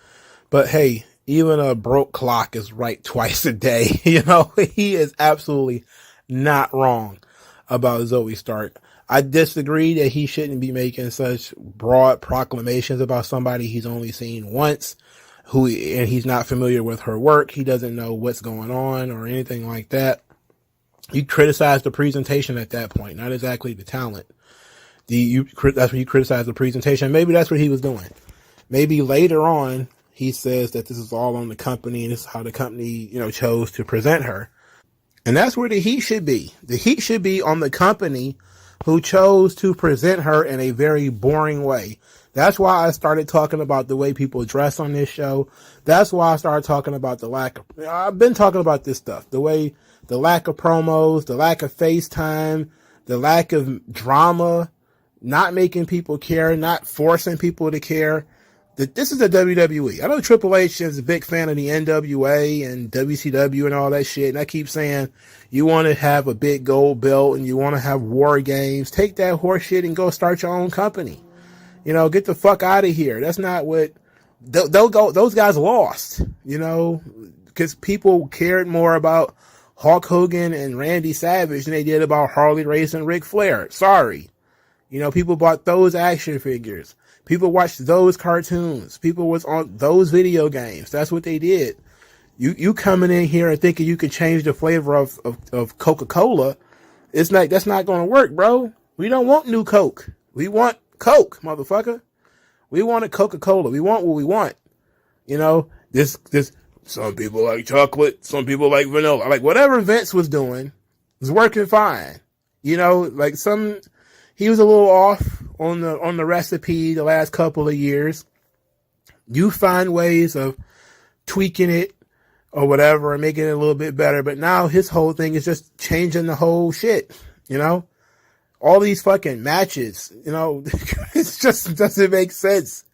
But hey, even a broke clock is right twice a day. He is absolutely not wrong about Zoe Stark. I disagree that he shouldn't be making such broad proclamations about somebody he's only seen once, and he's not familiar with her work. He doesn't know what's going on or anything like that. You criticize the presentation at that point, not exactly the talent. That's when you criticize the presentation. Maybe that's what he was doing. Maybe later on, he says that this is all on the company and this is how the company, chose to present her. And that's where the heat should be. The heat should be on the company who chose to present her in a very boring way. That's why I started talking about the way people dress on this show. That's why I started talking about I've been talking about this stuff. The lack of promos, the lack of FaceTime, the lack of drama, not making people care, not forcing people to care. This is the WWE. I know Triple H is a big fan of the NWA and WCW and all that shit. And I keep saying, you want to have a big gold belt and you want to have war games. Take that horse shit and go start your own company. Get the fuck out of here. That's not what those guys lost, because people cared more about Hulk Hogan and Randy Savage than they did about Harley Race and Ric Flair. Sorry. People bought those action figures. People watched those cartoons. People was on those video games. That's what they did. You coming in here and thinking you can change the flavor of Coca-Cola. That's not going to work, bro. We don't want new Coke. We want Coke, motherfucker. We wanted Coca-Cola. We want what we want. This, some people like chocolate. Some people like vanilla. Like whatever Vince was doing was working fine. He was a little off on the recipe the last couple of years. You find ways of tweaking it or whatever and making it a little bit better. But now his whole thing is just changing the whole shit, all these fucking matches, it just doesn't make sense.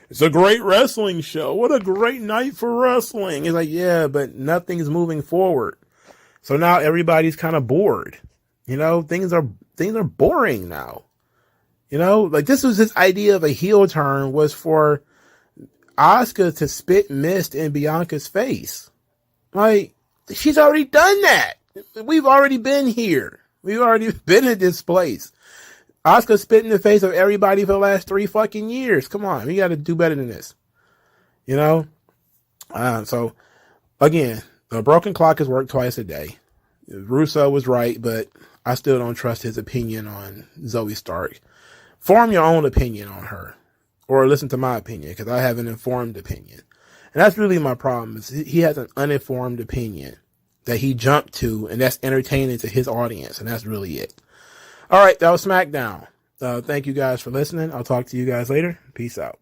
It's a great wrestling show. What a great night for wrestling. It's like, yeah, but nothing's moving forward. So now everybody's kind of bored. Things are boring now. This was his idea of a heel turn was for Asuka to spit mist in Bianca's face. Like, she's already done that. We've already been here. We've already been in this place. Asuka spit in the face of everybody for the last 3 fucking years. Come on. We got to do better than this. So again, a broken clock has worked twice a day. Russo was right, but I still don't trust his opinion on Zoe Stark. Form your own opinion on her, or listen to my opinion, because I have an informed opinion. And that's really my problem, is he has an uninformed opinion that he jumped to, and that's entertaining to his audience, and that's really it. All right, that was SmackDown. Thank you guys for listening. I'll talk to you guys later. Peace out.